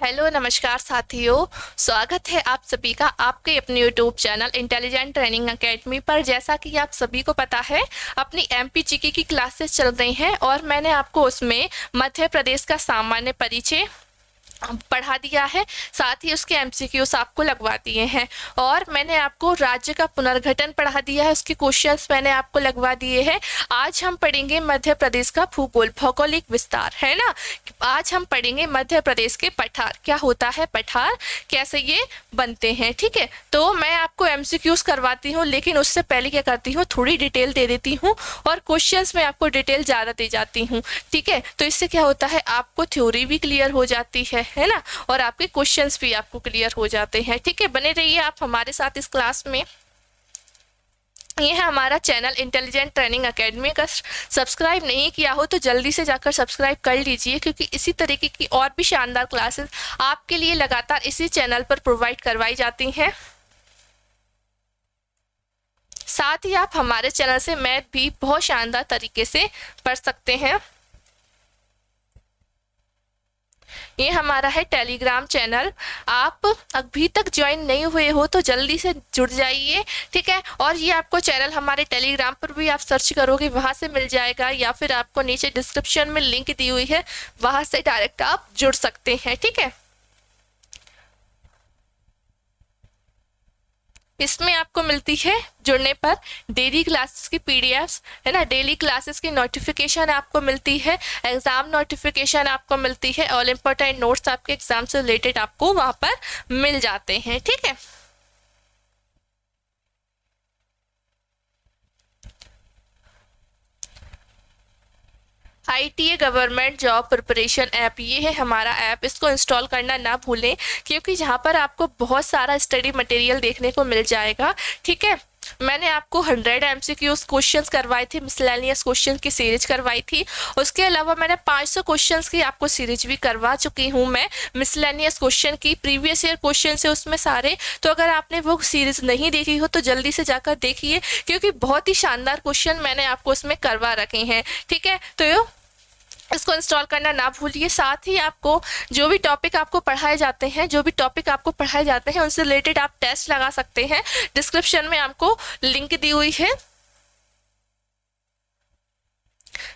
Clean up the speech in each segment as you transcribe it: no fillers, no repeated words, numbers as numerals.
Hello नमस्कार साथियों। स्वागत है आप सभी का आपके अपने YouTube channel intelligent training academy पर। जैसा कि आप सभी को पता है, अपनी एमपीजीके की क्लासेस चल रही हैं और मैंने आपको उसमें मध्य प्रदेश का सामान्य परिचय पढ़ा दिया है, साथ ही उसके एमसीक्यूज आपको लगवा दिए हैं। और मैंने आपको राज्य का पुनर्गठन पढ़ा दिया है, उसके क्वेश्चंस मैंने आपको लगवा दिए हैं। आज हम पढ़ेंगे मध्य प्रदेश का भूगोल, भौगोलिक विस्तार, है ना। आज हम पढ़ेंगे मध्य प्रदेश के पठार, क्या होता है पठार, कैसे ये बनते हैं। ठीक है, तो मैं आपको एमसीक्यूज करवाती हूँ, लेकिन उससे पहले क्या करती हूँ, थोड़ी डिटेल दे देती हूँ और क्वेश्चंस में आपको डिटेल ज़्यादा दे जाती हूँ। ठीक है, तो इससे क्या होता है, आपको थ्योरी भी क्लियर हो जाती है ना, और आपके क्वेश्चंस भी आपको क्लियर हो जाते हैं। ठीक है, बने रहिए आप हमारे साथ इस क्लास में। ये है हमारा चैनल इंटेलिजेंट ट्रेनिंग एकेडमी का। सब्सक्राइब नहीं किया हो तो जल्दी से जाकर सब्सक्राइब कर लीजिए, क्योंकि इसी तरीके की और भी शानदार क्लासेस आपके लिए लगातार इसी चैनल पर प्रोवाइड करवाई जाती हैं। साथ ही आप हमारे चैनल से मैथ भी बहुत शानदार तरीके से पढ़ सकते हैं। ये हमारा है टेलीग्राम चैनल। आप अभी तक ज्वाइन नहीं हुए हो तो जल्दी से जुड़ जाइए। ठीक है, और ये आपको चैनल हमारे टेलीग्राम पर भी आप सर्च करोगे वहाँ से मिल जाएगा, या फिर आपको नीचे डिस्क्रिप्शन में लिंक दी हुई है, वहाँ से डायरेक्ट आप जुड़ सकते हैं। ठीक है, इसमें आपको मिलती है जुड़ने पर डेली क्लासेस की पीडीएफ्स, है ना, डेली क्लासेस की नोटिफिकेशन आपको मिलती है, एग्जाम नोटिफिकेशन आपको मिलती है, ऑल इम्पोर्टेंट नोट्स आपके एग्जाम से रिलेटेड आपको वहाँ पर मिल जाते हैं। ठीक है, ITA government job preparation app, ये है हमारा ऐप। इसको इंस्टॉल करना ना भूलें, क्योंकि यहाँ पर आपको बहुत सारा स्टडी मटेरियल देखने को मिल जाएगा। ठीक है, मैंने आपको 100 MCQs क्वेश्चंस करवाए थे, मिसलेनियस क्वेश्चन की सीरीज करवाई थी। उसके अलावा मैंने 500 क्वेश्चंस की आपको सीरीज भी करवा चुकी हूँ मैं, मिसलेनियस क्वेश्चन की, प्रीवियस ईयर क्वेश्चन है उसमें सारे। तो अगर आपने वो सीरीज नहीं देखी हो तो जल्दी से जाकर देखिए, क्योंकि बहुत ही शानदार क्वेश्चन मैंने आपको उसमें करवा रखे हैं। ठीक है, तो इसको इंस्टॉल करना ना भूलिए। साथ ही आपको जो भी टॉपिक आपको पढ़ाए जाते हैं, उनसे रिलेटेड आप टेस्ट लगा सकते हैं। डिस्क्रिप्शन में आपको लिंक दी हुई है।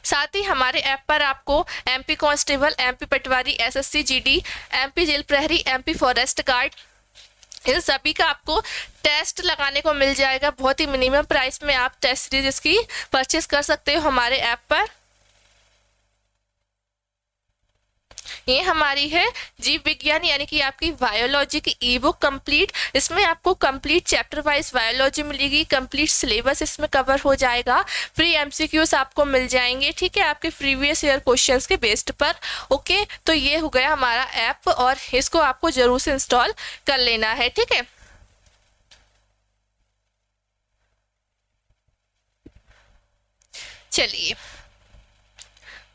साथ ही हमारे ऐप पर आपको MP कांस्टेबल, MP पटवारी, SSC GD, MP जेल प्रहरी, MP फॉरेस्ट गार्ड, इन सभी का आपको टेस्ट लगाने को मिल जाएगा। बहुत ही मिनिमम प्राइस में आप टेस्ट सीरीज इसकी परचेस कर सकते हो हमारे ऐप पर। ये हमारी है जीव विज्ञान, यानी कि आपकी बायोलॉजी की ई बुक कंप्लीट। इसमें आपको कंप्लीट चैप्टर वाइज बायोलॉजी मिलेगी, कंप्लीट सिलेबस इसमें कवर हो जाएगा, फ्री एमसीक्यूज आपको मिल जाएंगे। ठीक है, आपके प्रीवियस ईयर क्वेश्चंस के बेस्ड पर। ओके, तो ये हो गया हमारा ऐप, और इसको आपको जरूर से इंस्टॉल कर लेना है। ठीक है, चलिए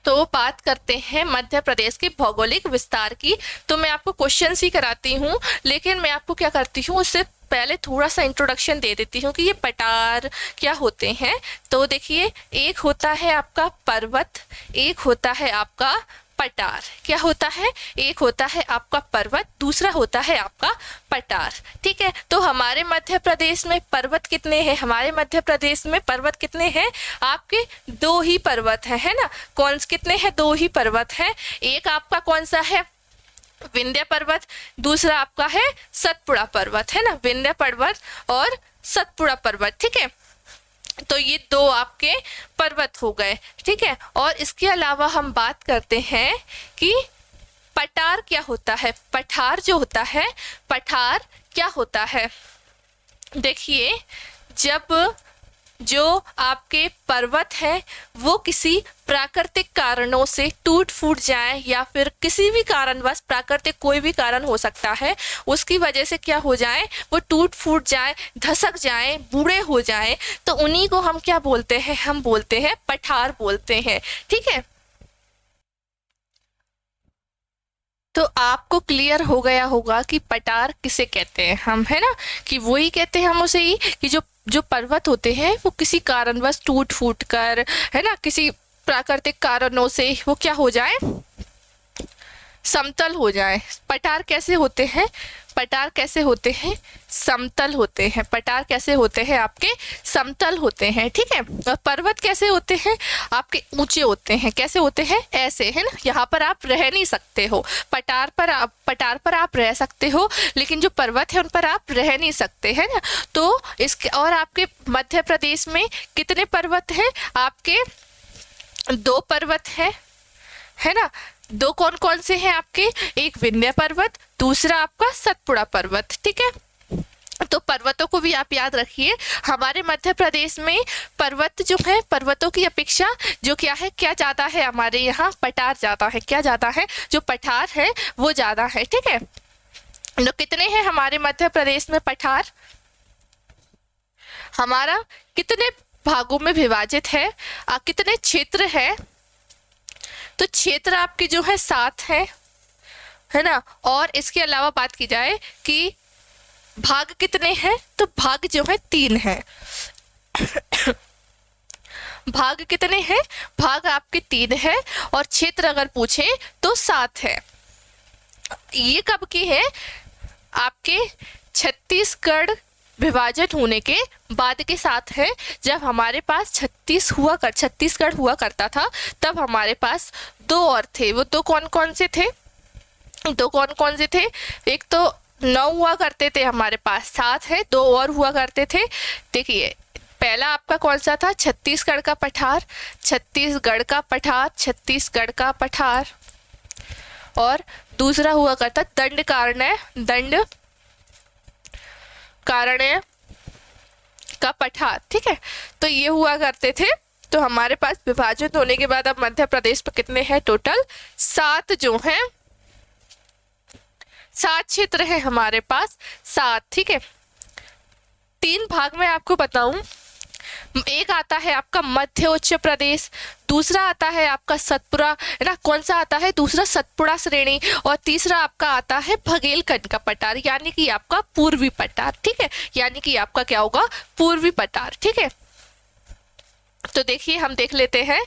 तो बात करते हैं मध्य प्रदेश के भौगोलिक विस्तार की। तो मैं आपको क्वेश्चंस ही कराती हूँ, लेकिन मैं आपको क्या करती हूँ, उससे पहले थोड़ा सा इंट्रोडक्शन दे देती हूँ कि ये पठार क्या होते हैं। तो देखिए, एक होता है आपका पर्वत, एक होता है आपका पठार। क्या होता है, एक होता है आपका पर्वत, दूसरा होता है आपका पठार। ठीक है, तो हमारे मध्य प्रदेश में पर्वत कितने हैं, हमारे मध्य प्रदेश में पर्वत कितने हैं, आपके 2 ही पर्वत हैं, है ना। कौन कितने हैं, 2 ही पर्वत हैं। एक आपका कौन सा है, विंध्य पर्वत, दूसरा आपका है सतपुड़ा पर्वत, है ना, विंध्य पर्वत और सतपुड़ा पर्वत। ठीक है, तो ये 2 आपके पर्वत हो गए। ठीक है, और इसके अलावा हम बात करते हैं कि पठार क्या होता है। पठार जो होता है, पठार क्या होता है, देखिए, जब जो आपके पर्वत है वो किसी प्राकृतिक कारणों से टूट फूट जाए, या फिर किसी भी कारणवश, प्राकृतिक कोई भी कारण हो सकता है, उसकी वजह से क्या हो जाए, वो टूट फूट जाए, धसक जाए, बूढ़े हो जाए, तो उन्हीं को हम क्या बोलते हैं, हम बोलते हैं पठार बोलते हैं। ठीक है, तो आपको क्लियर हो गया होगा कि पठार किसे कहते हैं हम, है ना, कि वही कहते हैं हम उसे ही, कि जो जो पर्वत होते हैं वो किसी कारणवश टूट फूट कर, है ना, किसी प्राकृतिक कारणों से वो क्या हो जाए, समतल हो जाए। पठार कैसे होते हैं? पठार कैसे होते हैं? समतल होते हैं। पठार कैसे होते हैं? आपके समतल होते हैं, ठीक है। और पर्वत कैसे होते हैं? आपके ऊंचे होते हैं। कैसे होते हैं? ऐसे, है ना। यहाँ पर आप रह नहीं सकते हो। पठार पर आप रह सकते हो, लेकिन जो पर्वत है उन पर आप रह नहीं सकते, है ना। तो इसके और आपके मध्य प्रदेश में कितने पर्वत हैं? आपके 2 पर्वत है ना। 2 कौन कौन से हैं आपके? एक विंध्य पर्वत, दूसरा आपका सतपुड़ा पर्वत, ठीक है। तो पर्वतों को भी आप याद रखिए। हमारे मध्य प्रदेश में पर्वत जो है, पर्वतों की अपेक्षा जो क्या है, क्या ज्यादा है हमारे यहाँ? पठार ज्यादा है। क्या ज्यादा है? जो पठार है वो ज्यादा है, ठीक है। तो कितने हैं हमारे मध्य प्रदेश में पठार? हमारा कितने भागों में विभाजित है? कितने क्षेत्र है? तो क्षेत्र आपके जो है 7 है ना। और इसके अलावा बात की जाए कि भाग कितने हैं, तो भाग जो है 3 है। भाग कितने हैं? भाग आपके 3 है। और क्षेत्र अगर पूछे तो 7 है। ये कब की है? आपके छत्तीसगढ़ विभाजन होने के बाद के साथ है। जब हमारे पास छत्तीसगढ़ हुआ करता था, तब हमारे पास 2 और थे। वो 2 कौन कौन से थे? 2 कौन कौन से थे? एक तो 9 हुआ करते थे हमारे पास, 7 है, 2 और हुआ करते थे। देखिए, पहला आपका कौन सा था? छत्तीसगढ़ का पठार, छत्तीसगढ़ का पठार, छत्तीसगढ़ का पठार। और दूसरा हुआ करता दंडकारण्य का पठार, ठीक है। तो ये हुआ करते थे। तो हमारे पास विभाजित होने के बाद अब मध्य प्रदेश में कितने हैं? टोटल 7 जो हैं, 7 क्षेत्र है हमारे पास, 7, ठीक है। 3 भाग में आपको बताऊं, एक आता है आपका मध्य उच्च प्रदेश, दूसरा आता है आपका सतपुड़ा, है ना। कौन सा आता है? दूसरा सतपुड़ा श्रेणी। और तीसरा आपका आता है बघेलखंड का पठार, यानी कि आपका पूर्वी पठार, ठीक है। यानी कि आपका क्या होगा? पूर्वी पठार, ठीक है। तो देखिए, हम देख लेते हैं।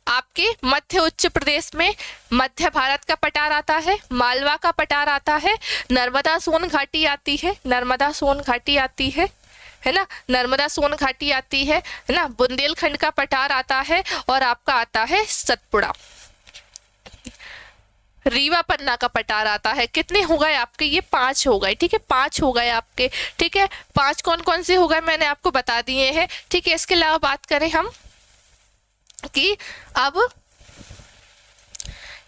आपके मध्य उच्च प्रदेश में मध्य भारत का पठार आता है, मालवा का पठार आता है, नर्मदा सोन घाटी आती है, नर्मदा सोन घाटी आती है ना, नर्मदा सोन घाटी आती है ना, बुंदेलखंड का पठार आता है, और आपका आता है सतपुड़ा। रीवा पन्ना का पठार आता है। कितने हो गए आपके? ये 5 हो गए, ठीक है। 5 हो गए आपके, ठीक है। 5 कौन कौन से हो गए मैंने आपको बता दिए हैं, ठीक है। इसके अलावा बात करें हम कि अब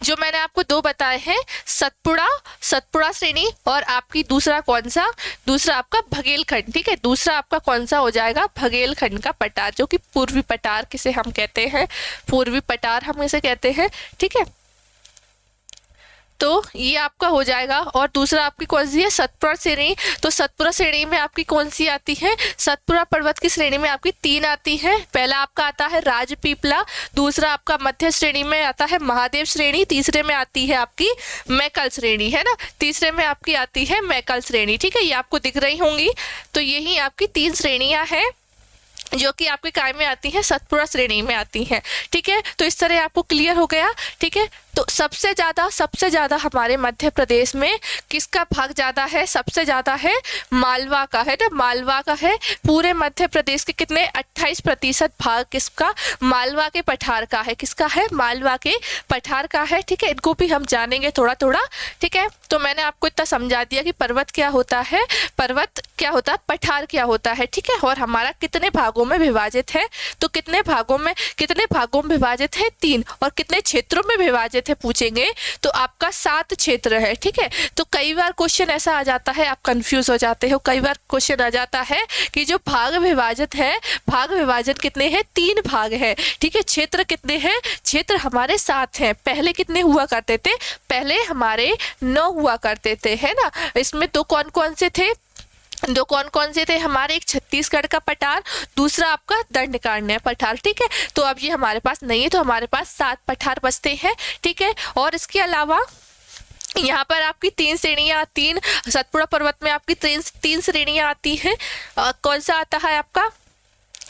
जो मैंने आपको 2 बताए हैं, सतपुड़ा श्रेणी, और आपकी दूसरा कौन सा? दूसरा आपका बघेलखंड, ठीक है। दूसरा आपका कौन सा हो जाएगा? बघेलखंड का पठार, जो कि पूर्वी पठार किसे हम कहते हैं? पूर्वी पठार हम इसे कहते हैं, ठीक है। तो ये आपका हो जाएगा। और दूसरा आपकी कौन सी है? सतपुड़ा श्रेणी। तो सतपुड़ा श्रेणी में आपकी कौन सी आती है? सतपुड़ा पर्वत की श्रेणी में आपकी 3 आती है। पहला आपका आता है राजपीपला, दूसरा आपका मध्य श्रेणी में आता है महादेव श्रेणी, तीसरे में आती है आपकी मैकल श्रेणी, है ना। तीसरे में आपकी आती है मैकल श्रेणी, ठीक है। ये आपको दिख रही होंगी। तो यही आपकी 3 श्रेणियां हैं जो कि आपके काय में आती हैं, सतपुड़ा श्रेणी में आती हैं, ठीक है। तो इस तरह आपको क्लियर हो गया, ठीक है। तो सबसे ज़्यादा हमारे मध्य प्रदेश में किसका भाग ज़्यादा है? सबसे ज़्यादा है मालवा का, है ना। मालवा का है। पूरे मध्य प्रदेश के कितने? 28% भाग किसका? मालवा के पठार का है। किसका है? मालवा के पठार का है, ठीक है। इनको भी हम जानेंगे थोड़ा थोड़ा, ठीक है। तो मैंने आपको इतना समझा दिया कि पर्वत क्या होता है, पर्वत क्या होता है, पठार क्या होता है, ठीक है। और हमारा कितने भागों में विभाजित है? तो कितने भागों में विभाजित है? 3। और कितने क्षेत्रों में विभाजित है पूछेंगे तो आपका 7 क्षेत्र है, ठीक है। तो कई बार क्वेश्चन ऐसा आ जाता है, आप कंफ्यूज हो जाते हो। कई बार क्वेश्चन आ जाता है कि जो भाग विभाजित है, भाग विभाजन कितने हैं? 3 भाग है, ठीक है। क्षेत्र कितने हैं? क्षेत्र हमारे 7 हैं। पहले कितने हुआ करते थे? पहले हमारे 9 हुआ करते थे, है ना। इसमें 2 कौन कौन से थे? 2 कौन कौन से थे हमारे? एक छत्तीसगढ़ का पठार, दूसरा आपका दंडकारण्य पठार, ठीक है। तो अब ये हमारे पास नहीं है, तो हमारे पास 7 पठार बचते हैं, ठीक है। और इसके अलावा यहाँ पर आपकी 3 श्रेणियाँ, 3 सतपुड़ा पर्वत में आपकी 3 श्रेणियाँ आती हैं। कौन सा आता है आपका?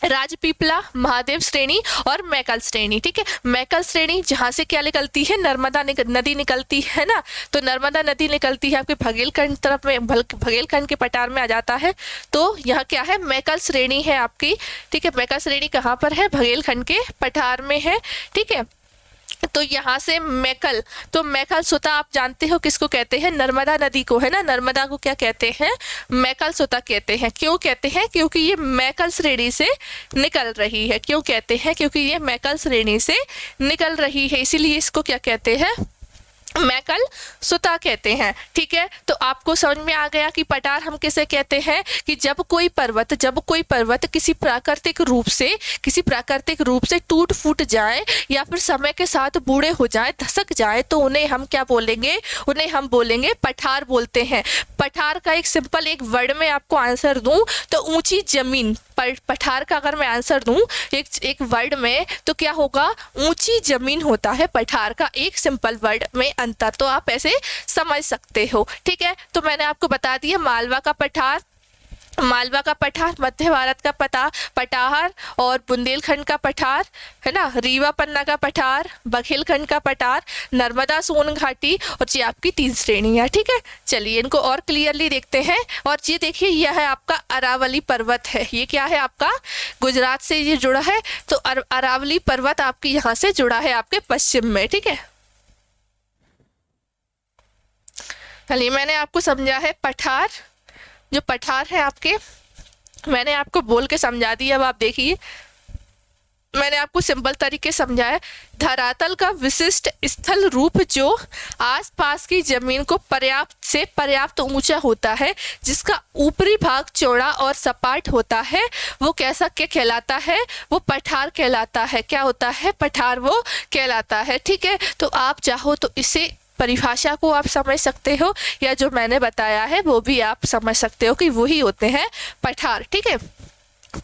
राजपीपला, महादेव श्रेणी और मैकल श्रेणी। ठीक है, मैकल श्रेणी जहाँ से क्या निकलती है, नर्मदा नदी निकलती है ना, तो नर्मदा नदी निकलती है आपके भगेलखंड तरफ में, भगेलखंड के पठार में आ जाता है, तो यहाँ क्या है, मैकल श्रेणी है आपकी। ठीक है, मैकल श्रेणी कहाँ पर है, भगेलखंड के पठार में है। ठीक है, तो यहाँ से मैकल, तो मैकल सुता आप जानते हो किसको कहते हैं, नर्मदा नदी को, है ना, नर्मदा को क्या कहते हैं, मैकल सुता कहते हैं। क्यों कहते हैं, क्योंकि ये मैकल श्रेणी से निकल रही है। क्यों कहते हैं, क्योंकि ये मैकल श्रेणी से निकल रही है, इसीलिए इसको क्या कहते हैं, मैकल सुता कहते हैं। ठीक है, तो आपको समझ में आ गया कि पठार हम किसे कहते हैं, कि जब कोई पर्वत किसी प्राकृतिक रूप से टूट फूट जाए या फिर समय के साथ बूढ़े हो जाए, धसक जाए, तो उन्हें हम क्या बोलेंगे, उन्हें हम बोलेंगे पठार बोलते हैं। पठार का एक सिंपल एक वर्ड में आपको आंसर दूं तो ऊंची जमीन, पठार का अगर मैं आंसर दूं एक वर्ड में तो क्या होगा, ऊंची जमीन होता है पठार का, एक सिंपल वर्ड में अंतर, तो आप ऐसे समझ सकते हो। ठीक है, तो मैंने आपको बता दिया मालवा का पठार, मध्य भारत का पठार और बुंदेलखंड का पठार, है ना, रीवा पन्ना का पठार, बघेलखंड का पठार, नर्मदा सोन घाटी, और ये आपकी 3 श्रेणियाँ। ठीक है, चलिए इनको और क्लियरली देखते हैं। और ये देखिए, यह है आपका अरावली पर्वत है, ये क्या है आपका, गुजरात से ये जुड़ा है, तो अरावली पर्वत आपकी यहाँ से जुड़ा है आपके पश्चिम में। ठीक है, चलिए मैंने आपको समझा है पठार, जो पठार है आपके, मैंने आपको बोल के समझा दिया। अब आप देखिए, मैंने आपको सिंपल तरीके समझाया। धरातल का विशिष्ट स्थल रूप जो आसपास की जमीन को पर्याप्त ऊंचा होता है, जिसका ऊपरी भाग चौड़ा और सपाट होता है, वो कैसा क्या कहलाता है, वो पठार कहलाता है। क्या होता है, पठार वो कहलाता है। ठीक है, तो आप चाहो तो इसे परिभाषा को आप समझ सकते हो, या जो मैंने बताया है वो भी आप समझ सकते हो कि वही होते हैं पठार। ठीक है,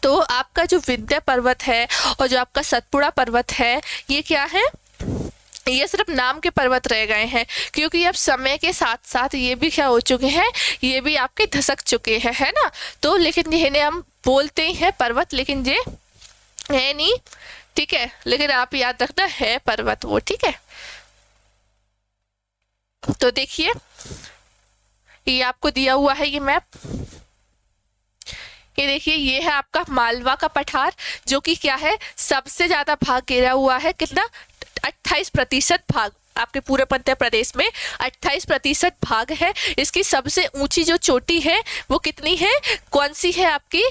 तो आपका जो विंध्य पर्वत है और जो आपका सतपुड़ा पर्वत है, ये क्या है, ये सिर्फ नाम के पर्वत रह गए हैं, क्योंकि अब समय के साथ साथ ये भी क्या हो चुके हैं, ये भी आपके धसक चुके हैं, है ना। तो लेकिन इन्हें हम बोलते ही हैं पर्वत, लेकिन ये है नहीं। ठीक है, लेकिन आप याद रखना है पर्वत वो। ठीक है, तो देखिए ये आपको दिया हुआ है ये मैप, ये देखिए, ये है आपका मालवा का पठार, जो कि क्या है, सबसे ज्यादा भाग घेरा हुआ है। कितना, 28% भाग आपके पूरे मध्य प्रदेश में 28% भाग है। इसकी सबसे ऊंची जो चोटी है वो कितनी है, कौन सी है आपकी,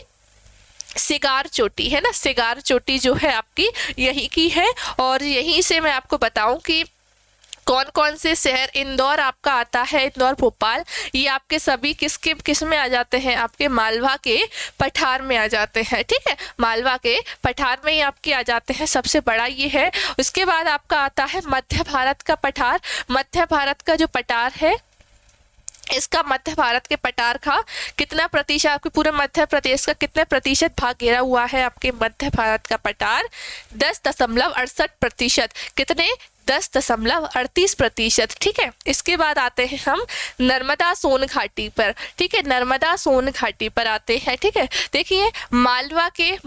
सिगार चोटी, है ना, सिगार चोटी जो है आपकी यही की है। और यहीं से मैं आपको बताऊं कि कौन कौन से शहर, इंदौर आपका आता है, इंदौर भोपाल, ये आपके सभी किस में आ जाते हैं, आपके मालवा के पठार में आ जाते हैं। ठीक है, मालवा के पठार में ही आपके आ जाते हैं, सबसे बड़ा ये है। उसके बाद आपका आता है मध्य भारत का पठार। मध्य भारत का जो पठार है, इसका मध्य भारत के पठार का कितना प्रतिशत, आपके पूरे मध्य प्रदेश का कितने प्रतिशत भाग घेरा हुआ है आपके मध्य भारत का पठार, 10.68%। कितने, 10.38%। ठीक है, इसके बाद आते हैं हम नर्मदा सोन घाटी पर। ठीक है, नर्मदा सोन घाटी पर आते हैं। ठीक है, देखिए मालवा के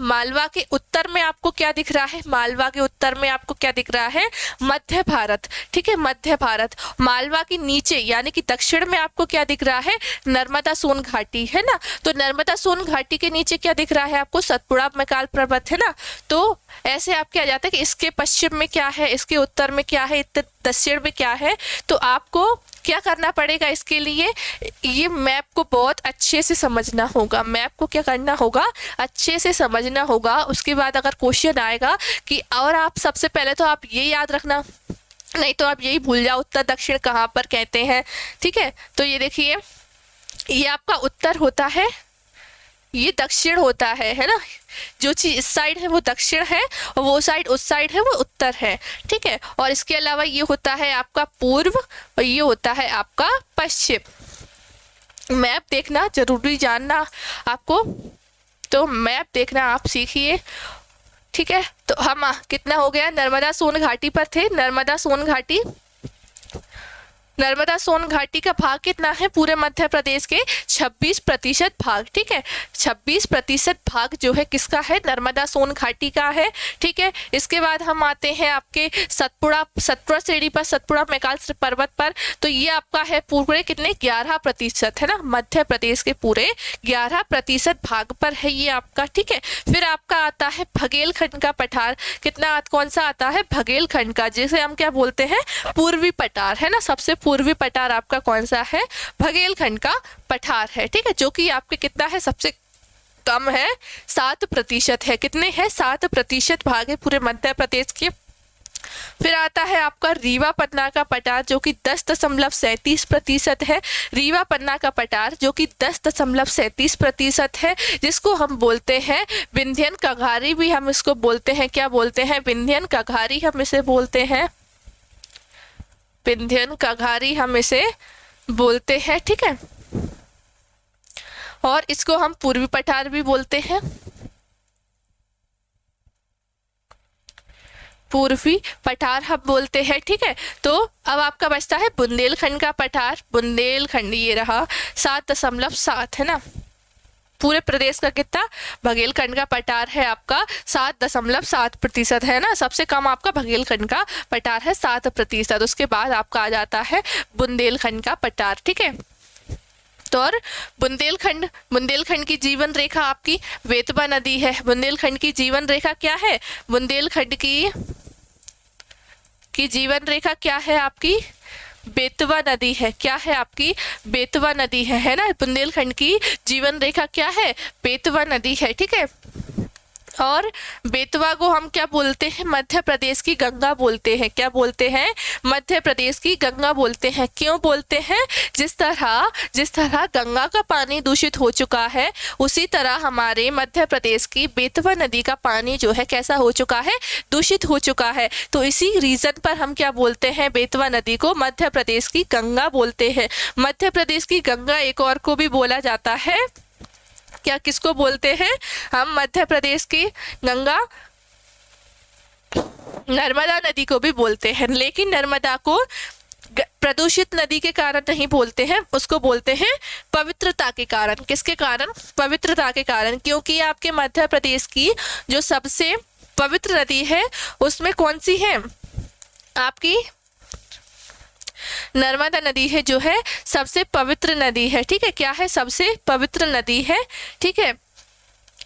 उत्तर में आपको क्या दिख रहा है, मालवा के उत्तर में आपको क्या दिख रहा है, मध्य भारत। ठीक है, मध्य भारत। मालवा के नीचे यानी कि दक्षिण में आपको क्या दिख रहा है, नर्मदा सोन घाटी, है ना। तो नर्मदा सोन घाटी के नीचे क्या दिख रहा है आपको, सतपुड़ा मैकाल पर्वत, है ना। तो ऐसे आप क्या जाते हैं कि इसके पश्चिम में क्या है, इसके उत्तर में क्या है, दक्षिण में क्या है। तो आपको क्या करना पड़ेगा, इसके लिए ये मैप को बहुत अच्छे से समझना होगा, मैप को क्या करना होगा, अच्छे से समझना होगा। उसके बाद अगर क्वेश्चन आएगा कि, और आप सबसे पहले तो आप ये याद रखना, नहीं तो आप यही भूल जाओ उत्तर दक्षिण कहाँ पर कहते हैं। ठीक है, तो ये देखिए, ये आपका उत्तर होता है, ये दक्षिण होता है ना। जो चीज इस साइड है वो दक्षिण है, और वो साइड उस साइड है वो उत्तर है। ठीक है, और इसके अलावा ये होता है आपका पूर्व, और ये होता है आपका पश्चिम। मैप देखना जरूरी, जानना आपको, तो मैप देखना आप सीखिए। ठीक है, तो हम कितना हो गया, नर्मदा सोन घाटी पर थे, नर्मदा सोन घाटी नर्मदा सोन घाटी का भाग कितना है पूरे मध्य प्रदेश के? 26% भाग, ठीक है। 26% भाग जो है किसका है? नर्मदा सोन घाटी का है, ठीक है। इसके बाद हम आते हैं आपके सतपुड़ा श्रेणी पर, सतपुड़ा मैकाल पर्वत पर, तो ये आपका है पूरे कितने? 11% है ना, मध्य प्रदेश के पूरे 11% भाग पर है ये आपका, ठीक है। फिर आपका आता है बघेलखंड का पठार, कितना, कौन सा आता है? बघेलखंड का, जिसे हम क्या बोलते हैं? पूर्वी पठार, है ना। सबसे पूर्वी पठार आपका कौन सा है? बघेलखंड का पठार है, ठीक है, जो कि आपके कितना है? सबसे कम है, 7% है। कितने हैं? 7% भाग है पूरे मध्य प्रदेश के। फिर आता है आपका रीवा पन्ना का पठार, जो कि 10.37% है। रीवा पन्ना का पठार जो कि 10.37% है, जिसको हम बोलते हैं विंध्यन कघारी भी हम इसको बोलते हैं। क्या बोलते हैं? विंध्यन कघारी हम इसे बोलते हैं, विंध्यन कघारी हम इसे बोलते हैं, ठीक है। और इसको हम पूर्वी पठार भी बोलते हैं, पूर्वी पठार हम बोलते हैं, ठीक है। तो अब आपका बचता है बुंदेलखंड का पठार। बुंदेलखंड ये रहा 7.7 है ना, पूरे प्रदेश का कितना? बघेलखंड का पठार है आपका 7.7% है ना। सबसे कम आपका बघेलखंड का पठार है 7%। उसके बाद आपका आ जाता है बुंदेलखंड का पठार, ठीक है। तो और बुंदेलखंड की जीवन रेखा आपकी बेतवा नदी है। बुंदेलखंड की जीवन रेखा क्या है? बुंदेलखंड की जीवन रेखा क्या है आपकी? बेतवा नदी है। क्या है आपकी? बेतवा नदी है ना। बुंदेलखंड की जीवन रेखा क्या है? बेतवा नदी है, ठीक है। और बेतवा को हम क्या बोलते हैं? मध्य प्रदेश की गंगा बोलते हैं। क्या बोलते हैं? मध्य प्रदेश की गंगा बोलते हैं। क्यों बोलते हैं? जिस तरह गंगा का पानी दूषित हो चुका है, उसी तरह हमारे मध्य प्रदेश की बेतवा नदी का पानी जो है कैसा हो चुका है? दूषित हो चुका है। तो इसी रीजन पर हम क्या बोलते हैं? बेतवा नदी को मध्य प्रदेश की गंगा बोलते हैं। मध्य प्रदेश की गंगा एक और को भी बोला जाता है, क्या, किसको बोलते हैं हम? मध्य प्रदेश की गंगा नर्मदा नदी को भी बोलते हैं, लेकिन नर्मदा को प्रदूषित नदी के कारण नहीं बोलते हैं, उसको बोलते हैं पवित्रता के कारण। किसके कारण? पवित्रता के कारण। क्योंकि आपके मध्य प्रदेश की जो सबसे पवित्र नदी है उसमें कौन सी है? आपकी नर्मदा नदी है, जो है सबसे पवित्र नदी है, ठीक है। क्या है? सबसे पवित्र नदी है, ठीक है।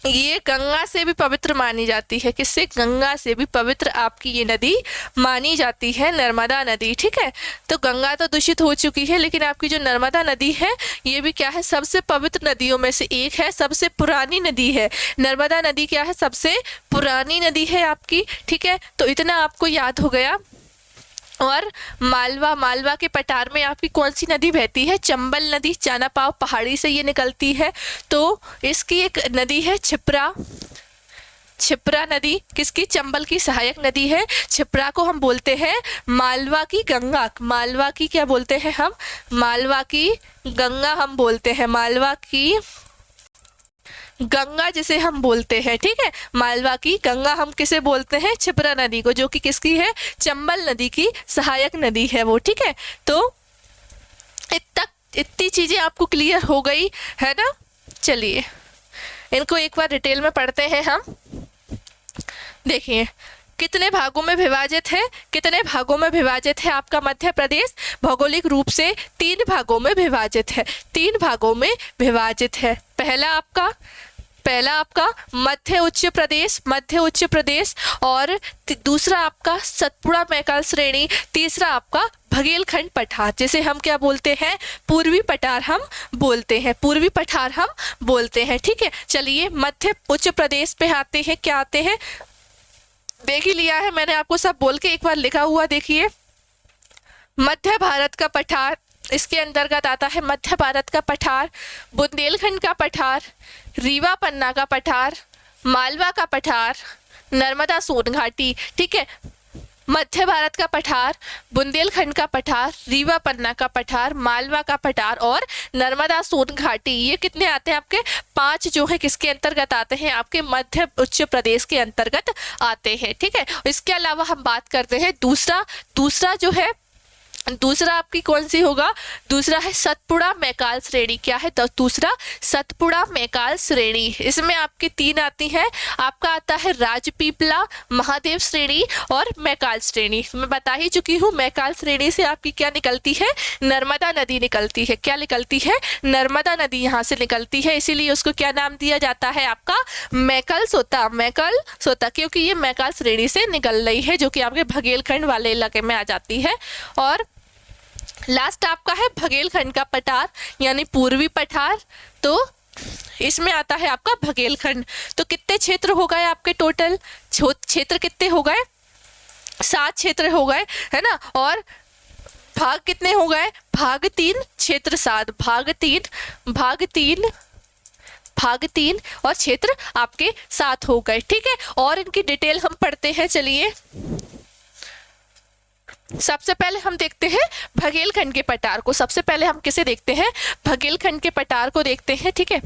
ये गंगा से भी पवित्र मानी जाती है। किससे? गंगा से भी पवित्र आपकी ये नदी मानी जाती है, नर्मदा नदी, ठीक है। तो गंगा तो दूषित हो चुकी है, लेकिन आपकी जो नर्मदा नदी है ये भी क्या है? सबसे पवित्र नदियों में से एक है, सबसे पुरानी नदी है। नर्मदा नदी क्या है? सबसे पुरानी नदी है आपकी, ठीक है। तो इतना आपको याद हो गया। और मालवा के पठार में आपकी कौन सी नदी बहती है? चंबल नदी। चानापाव पहाड़ी से ये निकलती है। तो इसकी एक नदी है छिप्रा नदी। किसकी? चंबल की सहायक नदी है। छिप्रा को हम बोलते हैं मालवा की गंगा। मालवा की क्या बोलते हैं हम? मालवा की गंगा हम बोलते हैं। मालवा की गंगा जिसे हम बोलते हैं, ठीक है। मालवा की गंगा हम किसे बोलते हैं? छिप्रा नदी को, जो कि किसकी है? चंबल नदी की सहायक नदी है वो, ठीक है। तो इतनी चीजें आपको क्लियर हो गई है ना। चलिए इनको एक बार डिटेल में पढ़ते हैं हम। देखिए कितने भागों में विभाजित है? कितने भागों में विभाजित है आपका मध्य प्रदेश? भौगोलिक रूप से 3 भागों में विभाजित है। 3 भागों में विभाजित है। पहला आपका मध्य उच्च प्रदेश, और दूसरा आपका सतपुड़ा मैकाल श्रेणी, तीसरा आपका बघेलखंड पठार, जिसे हम क्या बोलते हैं? पूर्वी पठार हम बोलते हैं। पूर्वी पठार हम बोलते हैं, ठीक है। चलिए मध्य उच्च प्रदेश पे आते हैं। क्या आते हैं? देख ही लिया है मैंने आपको, सब बोल के एक बार लिखा हुआ देखिए। मध्य भारत का पठार, इसके अंतर्गत आता है मध्य भारत का पठार, बुंदेलखंड का पठार, रीवा पन्ना का पठार, मालवा का पठार, नर्मदा सोन घाटी, ठीक है। मध्य भारत का पठार, बुंदेलखंड का पठार, रीवा पन्ना का पठार, मालवा का पठार और नर्मदा सोन घाटी। ये कितने आते हैं आपके? 5 जो है किसके अंतर्गत आते हैं? आपके मध्य उच्च प्रदेश के अंतर्गत आते हैं, ठीक है। इसके अलावा हम बात करते हैं दूसरा जो है दूसरा आपकी कौन सी होगा, दूसरा है सतपुड़ा मैकाल श्रेणी। क्या है दूसरा, सतपुड़ा मैकाल श्रेणी। इसमें आपकी 3 आती हैं, आपका आता है राजपीपला, महादेव श्रेणी और मैकाल श्रेणी। मैं बता ही चुकी हूँ, मैकाल श्रेणी से आपकी क्या निकलती है, नर्मदा नदी निकलती है। क्या निकलती है, नर्मदा नदी यहाँ से निकलती है, इसीलिए उसको क्या नाम दिया जाता है आपका, मैकल सोता, मैकल सोता, क्योंकि ये मैकाल श्रेणी से निकल रही है, जो कि आपके बघेलखंड वाले इलाके में आ जाती है। और लास्ट आपका है बघेलखंड का पठार यानी पूर्वी पठार, तो इसमें आता है आपका बघेलखंड। तो कितने क्षेत्र हो गए आपके, टोटल क्षेत्र कितने हो गए, 7 क्षेत्र हो गए, है ना। और भाग कितने हो गए, भाग 3 क्षेत्र 7, भाग 3 और क्षेत्र आपके 7 हो गए। ठीक है, और इनकी डिटेल हम पढ़ते हैं। चलिए सबसे पहले हम देखते हैं बघेलखंड के पठार को। सबसे पहले हम किसे देखते हैं, बघेलखंड के पठार को देखते हैं। ठीक है,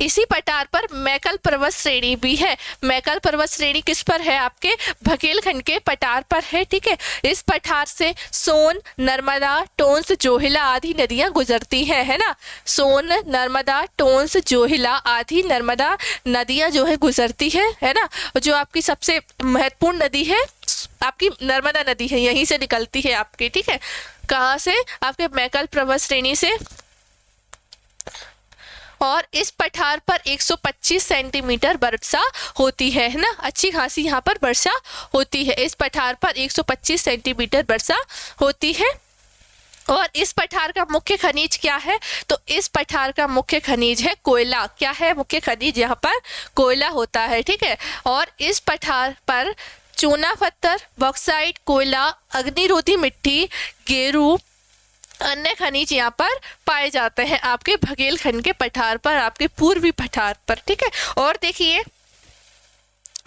इसी पठार पर मैकल पर्वत श्रेणी भी है। मैकल पर्वत श्रेणी किस पर है, आपके बघेलखंड के पठार पर है। ठीक है, इस पठार से सोन, नर्मदा, टोंस, जोहिला आदि नदियां गुजरती हैं, है ना। सोन, नर्मदा, टोंस, जोहिला आदि नर्मदा नदियां जो है गुजरती है ना। जो आपकी सबसे महत्वपूर्ण नदी है आपकी नर्मदा नदी है, यहीं से निकलती है आपकी। ठीक है, कहाँ से, आपके मैकल पर्वत श्रेणी से। और इस पठार पर 125 सेंटीमीटर वर्षा होती है ना, अच्छी खासी यहाँ पर वर्षा होती है। इस पठार पर 125 सेंटीमीटर वर्षा होती है। और इस पठार का मुख्य खनिज क्या है, तो इस पठार का मुख्य खनिज है कोयला। क्या है मुख्य खनिज, यहाँ पर कोयला होता है। ठीक है, और इस पठार पर चूना पत्थर, बॉक्साइट, कोयला, अग्निरोधी मिट्टी, गेरू, अन्य खनिज यहाँ पर पाए जाते हैं आपके बघेलखंड के पठार पर, आपके पूर्वी पठार पर। ठीक है, और देखिए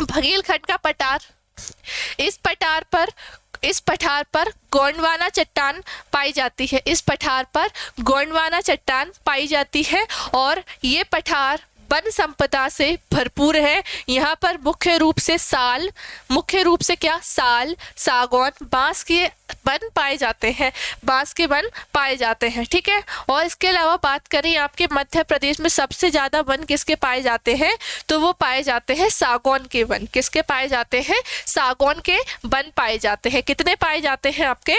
बघेलखंड का पठार, इस पठार पर गोंडवाना चट्टान पाई जाती है। इस पठार पर गोंडवाना चट्टान पाई जाती है और ये पठार वन संपदा से भरपूर है। यहाँ पर मुख्य रूप से क्या, साल, सागौन, बांस के वन पाए जाते हैं, बांस के वन पाए जाते हैं। ठीक है, और इसके अलावा बात करें आपके मध्य प्रदेश में सबसे ज़्यादा वन किसके पाए जाते हैं, तो वो पाए जाते हैं सागौन के वन। किसके पाए जाते हैं, सागौन के वन पाए जाते हैं। कितने पाए जाते हैं, आपके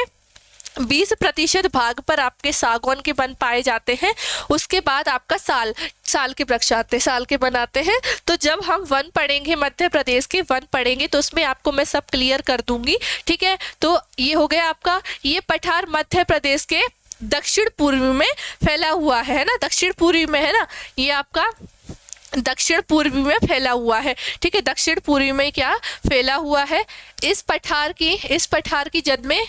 20% भाग पर आपके सागौन के वन पाए जाते हैं। उसके बाद आपका साल के वृक्ष आते हैं, साल के वन आते हैं। तो जब हम वन पढ़ेंगे, मध्य प्रदेश के वन पढ़ेंगे, तो उसमें आपको मैं सब क्लियर कर दूंगी। ठीक है, तो ये हो गया आपका, ये पठार मध्य प्रदेश के दक्षिण पूर्व में फैला हुआ है ना, दक्षिण पूर्वी में है ना, ये आपका दक्षिण पूर्वी में फैला हुआ है। ठीक है, दक्षिण पूर्वी में क्या फैला हुआ है। इस पठार की जद में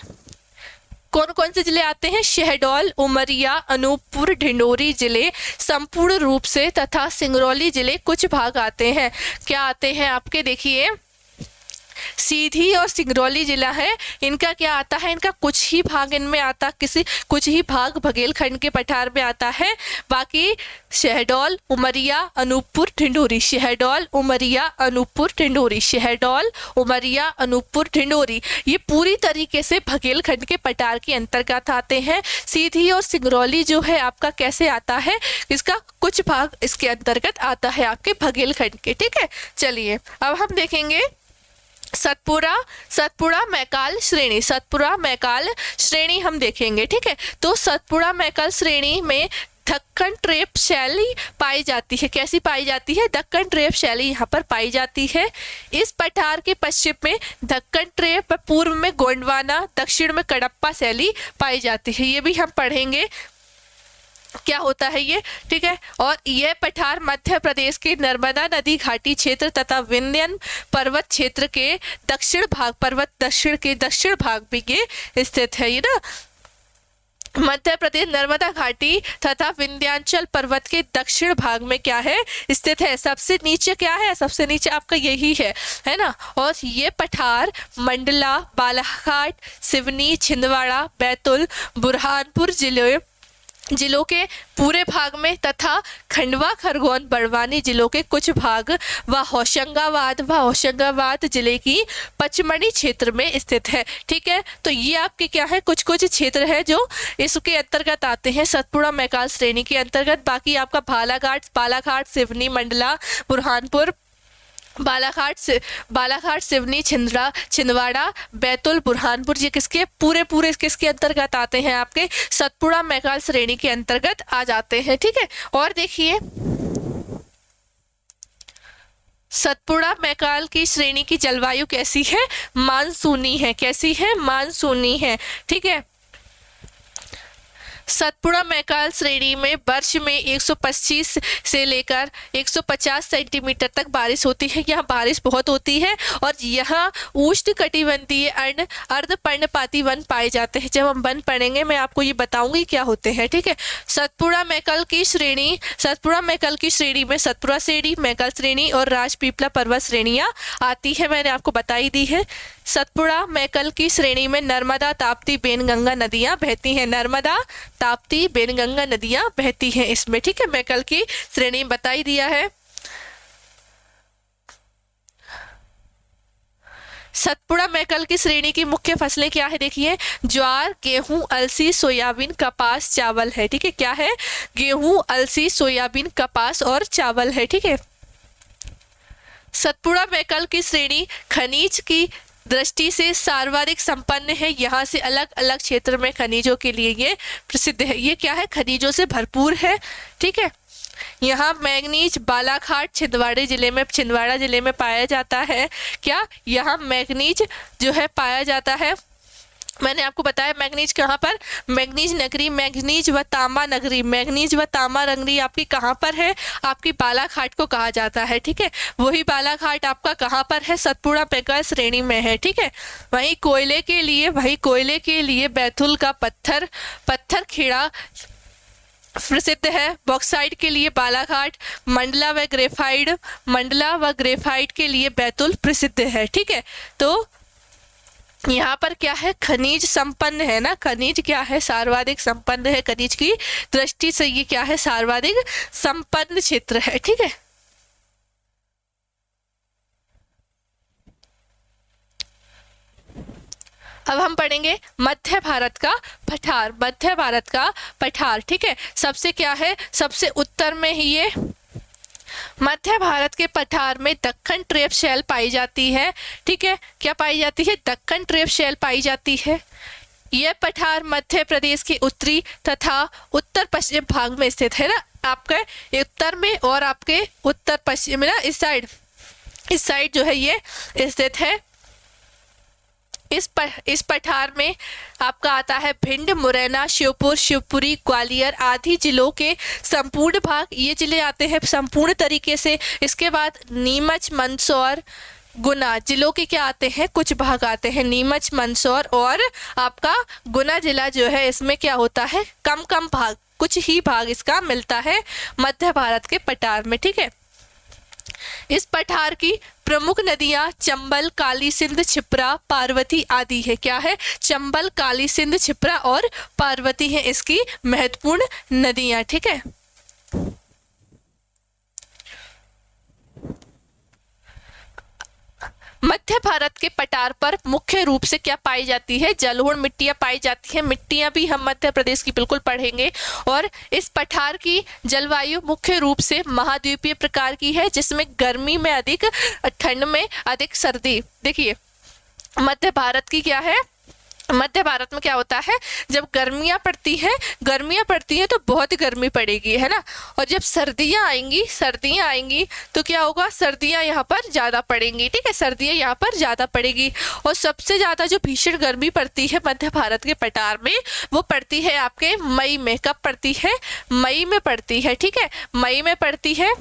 कौन कौन से जिले आते हैं, शहडोल, उमरिया, अनूपपुर, ढिंडोरी जिले संपूर्ण रूप से तथा सिंगरौली जिले कुछ भाग आते हैं। क्या आते हैं आपके, देखिए सीधी और सिंगरौली जिला है, इनका क्या आता है, इनका कुछ ही भाग इनमें आता, कुछ ही भाग बघेलखंड के पठार में आता है। बाकी शहडोल, उमरिया, अनूपपुर, ढिंडोरी, शहडोल, उमरिया, अनूपपुर, ढिंडोरी, शहडोल, उमरिया, अनूपपुर, ढिंडोरी, ये पूरी तरीके से बघेलखंड के पठार के अंतर्गत आते हैं। सीधी और सिंगरौली जो है आपका कैसे आता है, इसका कुछ भाग इसके अंतर्गत आता है आपके बघेलखंड के। ठीक है, चलिए अब हम देखेंगे सतपुड़ा मैकाल श्रेणी, सतपुड़ा मैकाल श्रेणी हम देखेंगे। ठीक है, तो सतपुड़ा मैकाल श्रेणी में दक्कन ट्रेप शैली पाई जाती है। कैसी पाई जाती है, दक्कन ट्रेप शैली यहाँ पर पाई जाती है। इस पठार के पश्चिम में दक्कन ट्रेप, पूर्व में गोंडवाना, दक्षिण में कडप्पा शैली पाई जाती है। ये भी हम पढ़ेंगे क्या होता है ये। ठीक है, और यह पठार मध्य प्रदेश के नर्मदा नदी घाटी क्षेत्र तथा विंध्यन पर्वत क्षेत्र के दक्षिण भाग भी ये स्थित है। ये ना मध्य प्रदेश नर्मदा घाटी तथा विंध्याचल पर्वत के दक्षिण भाग में क्या है, स्थित है। सबसे नीचे क्या है, सबसे नीचे आपका यही है ना। और ये पठार मंडला, बालाघाट, सिवनी, छिंदवाड़ा, बैतूल, बुरहानपुर जिले जिलों के पूरे भाग में तथा खंडवा खरगोन बड़वानी जिलों के कुछ भाग व होशंगाबाद जिले की पचमढ़ी क्षेत्र में स्थित है। ठीक है, तो ये आपके क्या है, कुछ कुछ क्षेत्र है जो इसके अंतर्गत आते हैं, सतपुड़ा मैकाल श्रेणी के अंतर्गत। बाकी आपका बालाघाट सिवनी मंडला बुरहानपुर, बालाघाट सिवनी छिंदवाड़ा बैतूल बुरहानपुर, ये किसके पूरे किसके अंतर्गत आते हैं, आपके सतपुड़ा मैकाल श्रेणी के अंतर्गत आ जाते हैं। ठीक है, और देखिए सतपुड़ा मैकाल की श्रेणी की जलवायु कैसी है, मानसूनी है। कैसी है, मानसूनी है। ठीक है, सतपुड़ा मैकाल श्रेणी में वर्ष में 125 से लेकर 150 सेंटीमीटर तक बारिश होती है। यहाँ बारिश बहुत होती है और यहाँ उष्णकटिबंधीय अर्धपर्णपाती वन पाए जाते हैं। जब हम वन पढ़ेंगे मैं आपको ये बताऊंगी क्या होते हैं। ठीक है, सतपुड़ा मैकाल की श्रेणी में सतपुड़ा श्रेणी, मैकाल श्रेणी और राजपीपला पर्वत श्रेणियाँ आती है, मैंने आपको बताई दी है। सतपुड़ा मैकाल की श्रेणी में नर्मदा ताप्ती बेनगंगा नदियाँ बहती हैं। नर्मदा ताप्ती बेनगंगा नदियां बहती हैं इसमें। ठीक है, मैकाल की श्रेणी बताई दिया है। सतपुड़ा मैकाल की श्रेणी की मुख्य फसलें क्या है, देखिए ज्वार, गेहूं, अलसी, सोयाबीन, कपास, चावल है। ठीक है, क्या है, गेहूं, अलसी, सोयाबीन, कपास और चावल है। ठीक है, सतपुड़ा मैकाल की श्रेणी खनिज की दृष्टि से सर्वाधिक संपन्न है। यहाँ से अलग अलग क्षेत्र में खनिजों के लिए ये प्रसिद्ध है। ये क्या है, खनिजों से भरपूर है। ठीक है, यहाँ मैग्नीज बालाघाट छिंदवाड़ा जिले में पाया जाता है। क्या, यहाँ मैग्नीज जो है पाया जाता है। मैंने आपको बताया मैग्नीज कहाँ पर, मैग्नीज व तांबा नगरी आपकी कहाँ पर है, आपकी बालाघाट को कहा जाता है। ठीक है, वही बालाघाट आपका कहाँ पर है, सतपुड़ा मैकाल श्रेणी में है। ठीक है, वहीं कोयले के लिए बैतूल का पत्थर खेड़ा प्रसिद्ध है। बॉक्साइट के लिए बालाघाट, मंडला व ग्रेफाइट के लिए बैतूल प्रसिद्ध है। ठीक है, तो यहाँ पर क्या है, खनिज संपन्न है ना, खनिज क्या है, सर्वाधिक संपन्न है। खनिज की दृष्टि से ये क्या है, सर्वाधिक संपन्न क्षेत्र है। ठीक है, अब हम पढ़ेंगे मध्य भारत का पठार। ठीक है, सबसे क्या है, सबसे उत्तर में ही ये मध्य भारत के पठार में दक्कन ट्रेप शैल पाई जाती है। ठीक है, क्या पाई जाती है, दक्कन ट्रेप शैल पाई जाती है। यह पठार मध्य प्रदेश के उत्तरी तथा उत्तर पश्चिम भाग में स्थित है ना, आपके उत्तर में और आपके उत्तर पश्चिम में ना, इस साइड जो है ये स्थित है। इस पठार में आपका आता है भिंड, मुरैना, शिवपुरी, ग्वालियर आदि जिलों के संपूर्ण भाग, ये जिले आते हैं संपूर्ण तरीके से। इसके बाद नीमच, मंदसौर, गुना जिलों के क्या आते हैं, कुछ भाग आते हैं। नीमच, मंदसौर और आपका गुना जिला जो है इसमें क्या होता है, कम भाग, कुछ ही भाग इसका मिलता है मध्य भारत के पठार में। ठीक है, इस पठार की प्रमुख नदियां चंबल, काली सिंध, छिप्रा, पार्वती आदि है। क्या है, चंबल, काली सिंध, छिप्रा और पार्वती है इसकी महत्वपूर्ण नदियां। ठीक है, मध्य भारत के पठार पर मुख्य रूप से क्या पाई जाती है, जलोढ़ मिट्टियां पाई जाती हैं। मिट्टियां भी हम मध्य प्रदेश की बिल्कुल पढ़ेंगे। और इस पठार की जलवायु मुख्य रूप से महाद्वीपीय प्रकार की है, जिसमें गर्मी में अधिक, ठंड में अधिक सर्दी। देखिए मध्य भारत की क्या है, मध्य भारत में क्या होता है, जब गर्मियाँ पड़ती हैं तो बहुत गर्मी पड़ेगी, है ना। और जब सर्दियाँ आएंगी तो क्या होगा, सर्दियाँ यहाँ पर ज़्यादा पड़ेंगी। ठीक है, सर्दियाँ यहाँ पर ज़्यादा पड़ेगी। और सबसे ज़्यादा जो भीषण गर्मी पड़ती है मध्य भारत के पठार में, वो पड़ती है आपके मई में। कब पड़ती है, मई में पड़ती है। ठीक है, मई में पड़ती है।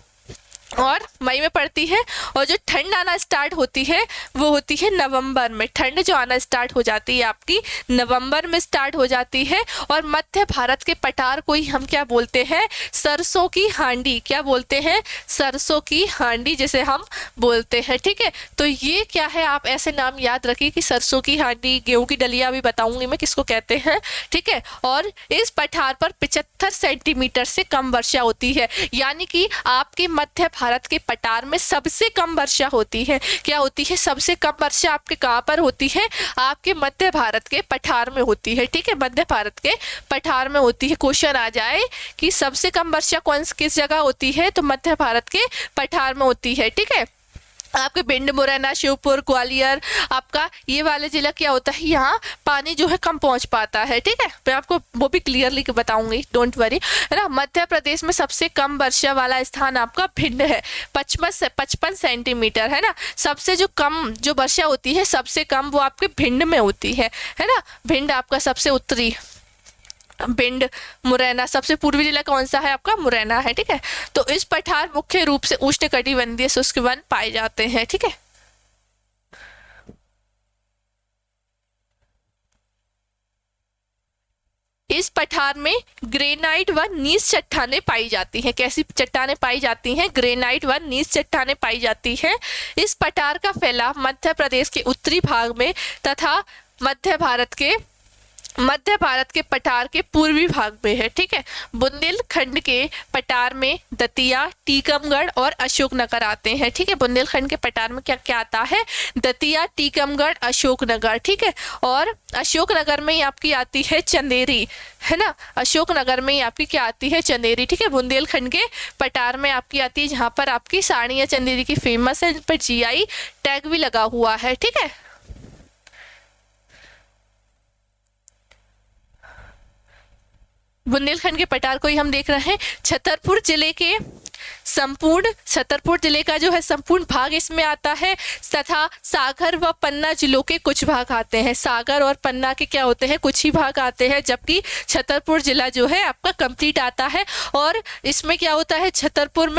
और मई में पड़ती है। और जो ठंड आना स्टार्ट होती है वो होती है नवंबर में। ठंड जो आना स्टार्ट हो जाती है आपकी नवंबर में स्टार्ट हो जाती है। और मध्य भारत के पठार को ही हम क्या बोलते हैं, सरसों की हांडी। क्या बोलते हैं, सरसों की हांडी जिसे हम बोलते हैं। ठीक है, तो ये क्या है, आप ऐसे नाम याद रखिए कि सरसों की हांडी, गेहूं की डलिया भी बताऊंगी मैं किसको कहते हैं। ठीक है, और इस पठार पर 75 सेंटीमीटर से कम वर्षा होती है। यानी कि आपके मध्य भारत के पठार में सबसे कम वर्षा होती है। क्या होती है, सबसे कम वर्षा आपके कहाँ पर होती है, आपके मध्य भारत के पठार में होती है। ठीक है, मध्य भारत के पठार में होती है। क्वेश्चन आ जाए कि सबसे कम वर्षा किस जगह होती है, तो मध्य भारत के पठार में होती है। ठीक है, आपके भिंड, मुरैना, श्योपुर, ग्वालियर, आपका ये वाले जिला क्या होता है, यहाँ पानी जो है कम पहुंच पाता है। ठीक है, मैं आपको वो भी क्लियरली बताऊंगी, डोंट वरी, है ना। मध्य प्रदेश में सबसे कम वर्षा वाला स्थान आपका भिंड है, 55 सेंटीमीटर, है ना। सबसे जो कम जो वर्षा होती है, सबसे कम वो आपके भिंड में होती है ना। भिंड आपका सबसे उत्तरी, भिंड, मुरैना, सबसे पूर्वी जिला कौन सा है आपका, मुरैना है। ठीक है, तो इस पठार मुख्य रूप से उष्णकटिबंधीय शुष्क वन पाए जाते हैं। ठीक है, इस पठार में ग्रेनाइट व नीस चट्टानें पाई जाती हैं। कैसी चट्टानें पाई जाती हैं, ग्रेनाइट व नीस चट्टानें पाई जाती हैं। इस पठार का फैलाव मध्य प्रदेश के उत्तरी भाग में तथा मध्य भारत के पठार के पूर्वी भाग में है। ठीक है, बुंदेलखंड के पठार में दतिया, टीकमगढ़ और अशोकनगर आते हैं। ठीक है, बुंदेलखंड के पठार में क्या क्या आता है, दतिया, टीकमगढ़, अशोकनगर। ठीक है, और अशोकनगर में ही आपकी आती है चंदेरी, है ना। अशोकनगर में ही आपकी क्या आती है, चंदेरी। ठीक है, बुंदेलखंड के पठार में आपकी आती है, जहाँ पर आपकी साड़ी या चंदेरी की फेमस है, जिस पर जीआई टैग भी लगा हुआ है। ठीक है, बुंदेलखंड के पठार को ही हम देख रहे हैं। छतरपुर जिले का जो है संपूर्ण भाग इसमें आता है, तथा सागर व पन्ना जिलों के कुछ भाग आते हैं। सागर और पन्ना के क्या होते हैं, कुछ ही भाग आते हैं, जबकि छतरपुर जिला जो है आपका कंप्लीट आता है। और इसमें क्या होता है, छतरपुर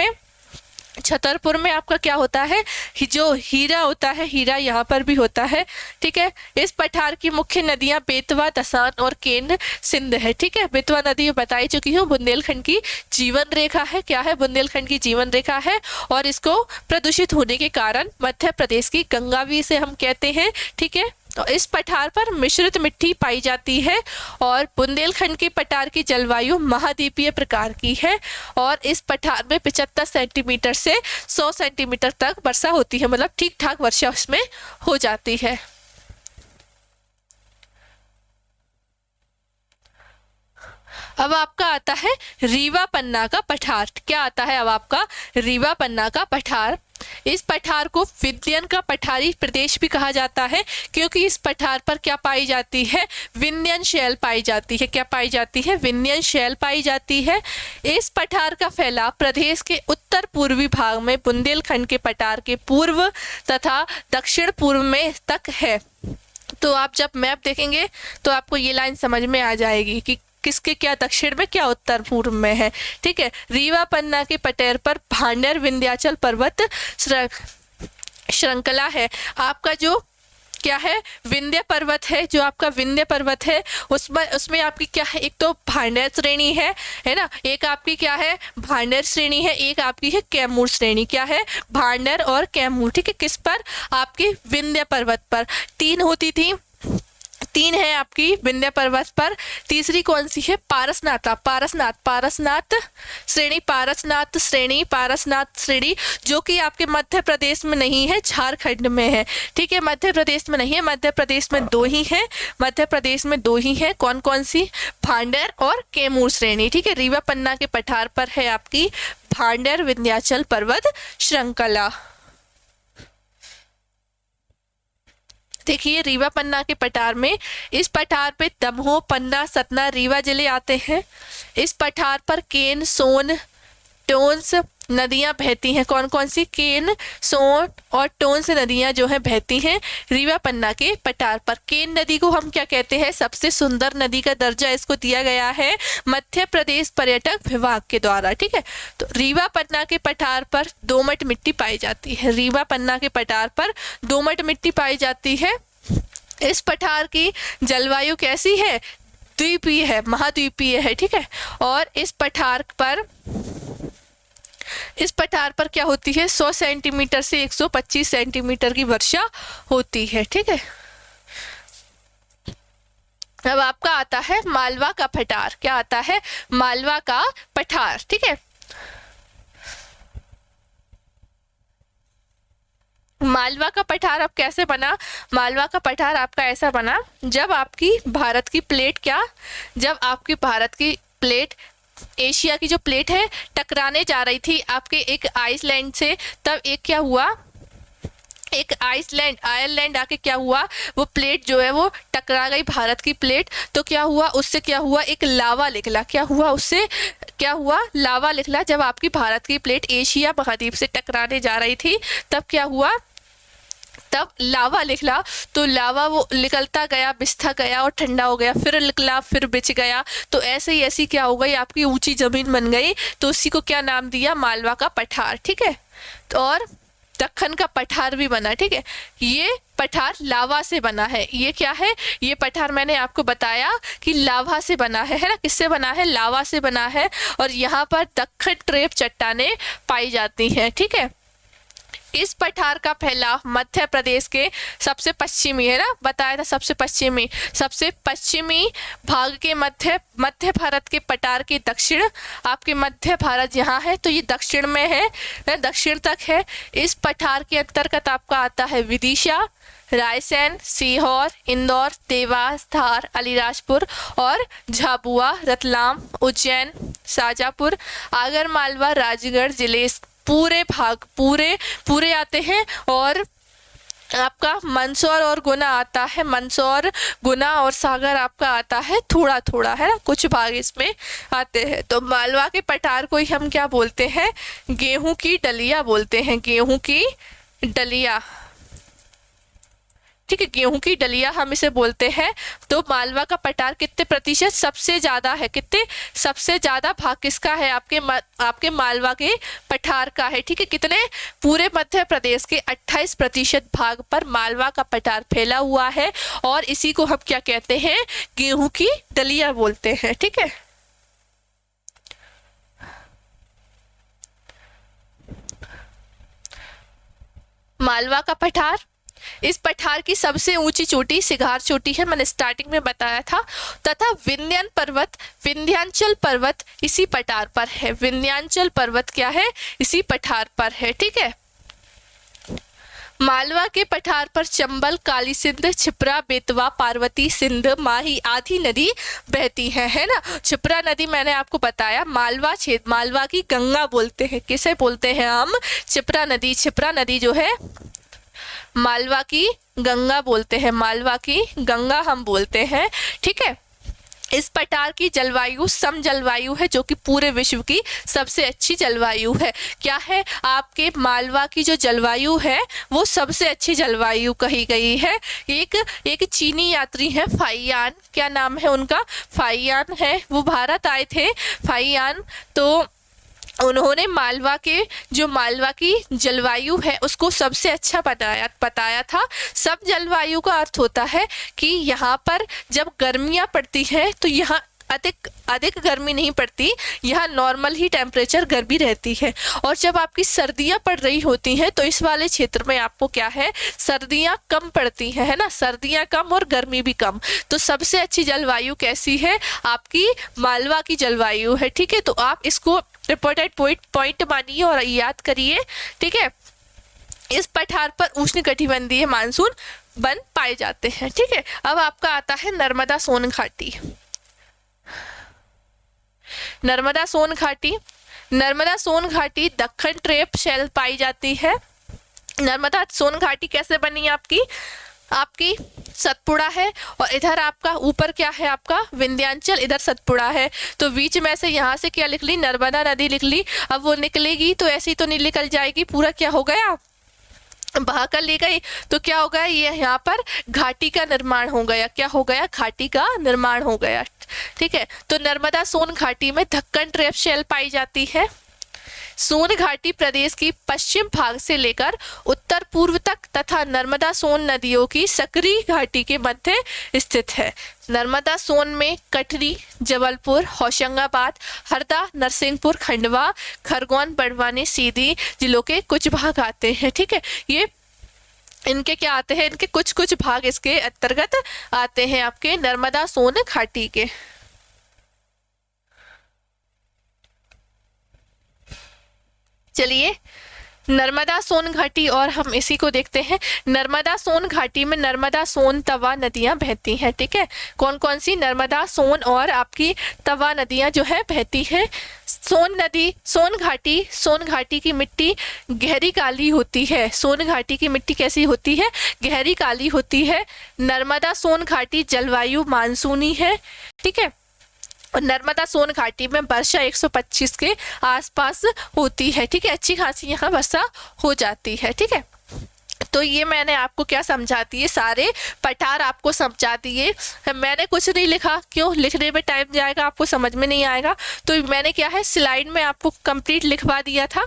में आपका क्या होता है, जो हीरा होता है, हीरा यहाँ पर भी होता है। ठीक है, इस पठार की मुख्य नदियां बेतवा, दसान और केन सिंध है। ठीक है, बेतवा नदी बताई चुकी हूँ, बुंदेलखंड की जीवन रेखा है। क्या है, बुंदेलखंड की जीवन रेखा है। और इसको प्रदूषित होने के कारण मध्य प्रदेश की गंगा भी इसे हम कहते हैं। ठीक है, तो इस पठार पर मिश्रित मिट्टी पाई जाती है। और बुंदेलखंड के पठार की जलवायु महाद्वीपीय प्रकार की है। और इस पठार में 75 सेंटीमीटर से 100 सेंटीमीटर तक वर्षा होती है, मतलब ठीक ठाक वर्षा उसमें हो जाती है। अब आपका आता है रीवा पन्ना का पठार। क्या आता है अब आपका, रीवा पन्ना का पठार। इस पठार को विंध्यन का पठारी प्रदेश भी कहा जाता है, क्योंकि इस पठार पर क्या पाई जाती है, विंध्यन शैल पाई जाती है। क्या पाई जाती है, विंध्यन शैल पाई जाती है। इस पठार का फैलाव प्रदेश के उत्तर पूर्वी भाग में बुंदेलखंड के पठार के पूर्व तथा दक्षिण पूर्व में तक है। तो आप जब मैप देखेंगे तो आपको ये लाइन समझ में आ जाएगी कि किसके क्या दक्षिण में, क्या उत्तर पूर्व में है। ठीक है, रीवा पन्ना के पठार पर भांडेर विंध्याचल पर्वत श्रृंखला है। आपका जो क्या है, विंध्य पर्वत है, जो आपका विंध्य पर्वत है उसमें आपकी क्या है, एक तो भांडेर श्रेणी है ना, एक आपकी क्या है, भांडेर श्रेणी है, एक आपकी है कैमूर श्रेणी। क्या है, भांडेर और कैमूर। ठीक है, किस पर, आपकी विंध्य पर्वत पर। तीन है आपकी विंध्य पर्वत पर। तीसरी कौन सी है, पारसनाथ श्रेणी, जो कि आपके मध्य प्रदेश में नहीं है, झारखंड में है। ठीक है, मध्य प्रदेश में नहीं है, मध्य प्रदेश में दो ही है। कौन कौन सी, भांडेर और कैमूर श्रेणी। ठीक है, रीवा पन्ना के पठार पर है आपकी भांडेर विंध्याचल पर्वत श्रृंखला। देखिए, रीवा पन्ना के पठार में, इस पठार पे दमोह, पन्ना, सतना, रीवा जिले आते हैं। इस पठार पर केन, सोन, टोंस, नदियां बहती हैं, कौन कौन सी? केन, सोन और टोन से नदियां जो है बहती हैं रीवा पन्ना के पठार पर। केन नदी को हम क्या कहते हैं? सबसे सुंदर नदी का दर्जा इसको दिया गया है मध्य प्रदेश पर्यटक विभाग के द्वारा, ठीक है। तो रीवा पन्ना के पठार पर दोमट मिट्टी पाई जाती है, रीवा पन्ना के पठार पर दोमट मिट्टी पाई जाती है। इस पठार की जलवायु कैसी है? द्वीपीय है, महाद्वीपीय है, ठीक है। और इस पठार पर क्या होती है? 100 सेंटीमीटर से 125 सेंटीमीटर की वर्षा होती है, ठीक है। अब आपका आता है मालवा का पठार। क्या आता है? मालवा का पठार, ठीक है। मालवा का पठार अब कैसे बना? मालवा का पठार आपका ऐसा बना, जब आपकी भारत की प्लेट एशिया की जो प्लेट है टकराने जा रही थी आपके एक आइसलैंड से, तब एक क्या हुआ? एक आयरलैंड आके क्या हुआ? वो प्लेट जो है वो टकरा गई भारत की प्लेट। तो क्या हुआ? उससे क्या हुआ? एक लावा निकला। क्या हुआ? उससे क्या हुआ? लावा निकला। जब आपकी भारत की प्लेट एशिया महाद्वीप से टकराने जा रही थी तब क्या हुआ? तब लावा निकला। तो लावा वो निकलता गया, बिछता गया और ठंडा हो गया, फिर निकला, फिर बिछ गया। तो ऐसे ही ऐसी क्या हो गई? आपकी ऊंची जमीन बन गई। तो उसी को क्या नाम दिया? मालवा का पठार, ठीक है। तो और दक्कन का पठार भी बना, ठीक है। ये पठार लावा से बना है। ये क्या है? ये पठार मैंने आपको बताया कि लावा से बना है ना? किससे बना है? लावा से बना है। और यहाँ पर दक्कन ट्रेप चट्टानें पाई जाती हैं, ठीक है। इस पठार का फैलाव मध्य प्रदेश के सबसे पश्चिमी, है ना, बताया था सबसे पश्चिमी भाग के मध्य भारत के पठार के दक्षिण, आपके मध्य भारत यहाँ है तो ये दक्षिण में है, दक्षिण तक है। इस पठार के अंतर्गत आपका आता है विदिशा, रायसेन, सीहोर, इंदौर, देवास, धार, अलीराजपुर और झाबुआ, रतलाम, उज्जैन, शाजापुर, आगरमालवा, राजगढ़ जिले पूरे भाग पूरे आते हैं। और आपका मंदसौर और गुना आता है, मंदसौर, गुना और सागर आपका आता है थोड़ा थोड़ा, है ना, कुछ भाग इसमें आते हैं। तो मालवा के पठार को ही हम क्या बोलते हैं? गेहूं की डलिया बोलते हैं, गेहूं की डलिया, ठीक है, गेहूं की डलिया हम इसे बोलते हैं। तो मालवा का पठार कितने प्रतिशत सबसे ज्यादा है? कितने सबसे ज्यादा भाग किसका है? आपके मालवा के पठार का है, ठीक है। कितने? पूरे मध्य प्रदेश के 28% भाग पर मालवा का पठार फैला हुआ है और इसी को हम क्या कहते हैं? गेहूं की डलिया बोलते हैं, ठीक है। मालवा का पठार, इस पठार की सबसे ऊंची चोटी सिगार चोटी है, मैंने स्टार्टिंग में बताया था। तथा विंध्यांचल पर्वत इसी पठार पर है। विंध्यांचल पर्वत क्या है? इसी पठार पर है, ठीक है। मालवा के पठार पर चंबल, काली सिंध, छिप्रा, बेतवा, पार्वती, सिंध, माही आदि नदी बहती है ना। छिप्रा नदी मैंने आपको बताया, मालवा की गंगा बोलते हैं। किसे बोलते हैं हम? छिप्रा नदी जो है मालवा की गंगा बोलते हैं, मालवा की गंगा हम बोलते हैं, ठीक है। इस पठार की जलवायु सम जलवायु है, जो कि पूरे विश्व की सबसे अच्छी जलवायु है। क्या है? आपके मालवा की जो जलवायु है वो सबसे अच्छी जलवायु कही गई है। एक चीनी यात्री है फाइयान, क्या नाम है उनका? फाइयान है, वो भारत आए थे फाइयान। तो उन्होंने मालवा की जलवायु है उसको सबसे अच्छा बताया था। सब जलवायु का अर्थ होता है कि यहाँ पर जब गर्मियाँ पड़ती हैं तो यहाँ अधिक गर्मी नहीं पड़ती, यहाँ नॉर्मल ही टेम्परेचर गर्मी रहती है। और जब आपकी सर्दियाँ पड़ रही होती हैं तो इस वाले क्षेत्र में आपको क्या है? सर्दियाँ कम पड़ती हैं, है ना, सर्दियाँ कम और गर्मी भी कम। तो सबसे अच्छी जलवायु कैसी है? आपकी मालवा की जलवायु है, ठीक है। तो आप इसको इंपॉर्टेंट पॉइंट मानिए और याद करिए, ठीक है। इस पठार पर उष्णकटिबंधीय मानसून वन पाए जाते हैं, ठीक है। अब आपका आता है नर्मदा सोन घाटी। नर्मदा सोन घाटी दक्कन ट्रेप शेल पाई जाती है। नर्मदा सोन घाटी कैसे बनी आपकी? आपकी सतपुड़ा है और इधर आपका ऊपर क्या है, आपका विंध्याचल, इधर सतपुड़ा है। तो बीच में से यहाँ से क्या लिख ली, नर्मदा नदी लिख ली। अब वो निकलेगी तो ऐसी तो नहीं निकल जाएगी, पूरा क्या हो गया, बहाकर ले गई। तो क्या हो गया, ये यहाँ पर घाटी का निर्माण हो गया। क्या हो गया, घाटी का निर्माण हो गया। ठीक है, तो नर्मदा सोन घाटी में ढक्कन ट्रैप शेल पाई जाती है। सोन घाटी प्रदेश की पश्चिम भाग से लेकर उत्तर पूर्व तक तथा नर्मदा सोन नदियों की सकरी घाटी के मध्य स्थित है। नर्मदा सोन में कटरी, जबलपुर, होशंगाबाद, हरदा, नरसिंहपुर, खंडवा, खरगोन, बड़वानी, सीधी जिलों के कुछ भाग आते हैं। ठीक है, ये इनके क्या आते हैं, इनके कुछ कुछ भाग इसके अंतर्गत आते हैं आपके नर्मदा सोन घाटी के। चलिए नर्मदा सोन घाटी और हम इसी को देखते हैं। नर्मदा सोन घाटी में नर्मदा, सोन, तवा नदियां बहती हैं। ठीक है, कौन कौन सी, नर्मदा, सोन और आपकी तवा नदियां जो है बहती हैं। सोन नदी, सोन घाटी की मिट्टी गहरी काली होती है। सोन घाटी की मिट्टी कैसी होती है, गहरी काली होती है। नर्मदा सोन घाटी जलवायु मानसूनी है। ठीक है, और नर्मदा सोन घाटी में वर्षा 125 के आसपास होती है। ठीक है, अच्छी खासी यहाँ वर्षा हो जाती है। ठीक है, तो ये मैंने आपको क्या समझा दिए, सारे पठार आपको समझा दिए। मैंने कुछ नहीं लिखा, क्यों, लिखने में टाइम जाएगा, आपको समझ में नहीं आएगा। तो मैंने क्या है, स्लाइड में आपको कंप्लीट लिखवा दिया था,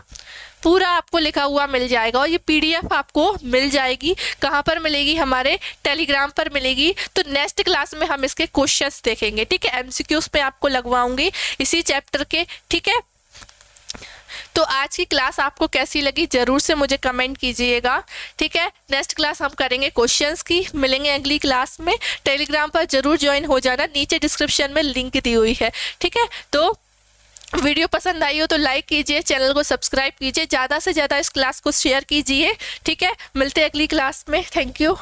पूरा आपको लिखा हुआ मिल जाएगा। और ये पीडीएफ आपको मिल जाएगी, कहाँ पर मिलेगी, हमारे टेलीग्राम पर मिलेगी। तो नेक्स्ट क्लास में हम इसके क्वेश्चंस देखेंगे। ठीक है, एमसीक्यूज पे आपको लगवाऊंगी इसी चैप्टर के। ठीक है, तो आज की क्लास आपको कैसी लगी जरूर से मुझे कमेंट कीजिएगा। ठीक है, नेक्स्ट क्लास हम करेंगे क्वेश्चंस की। मिलेंगे अगली क्लास में। टेलीग्राम पर जरूर ज्वाइन हो जाना, नीचे डिस्क्रिप्शन में लिंक दी हुई है। ठीक है, तो वीडियो पसंद आई हो तो लाइक कीजिए, चैनल को सब्सक्राइब कीजिए, ज़्यादा से ज़्यादा इस क्लास को शेयर कीजिए। ठीक है, मिलते हैं अगली क्लास में। Thank you.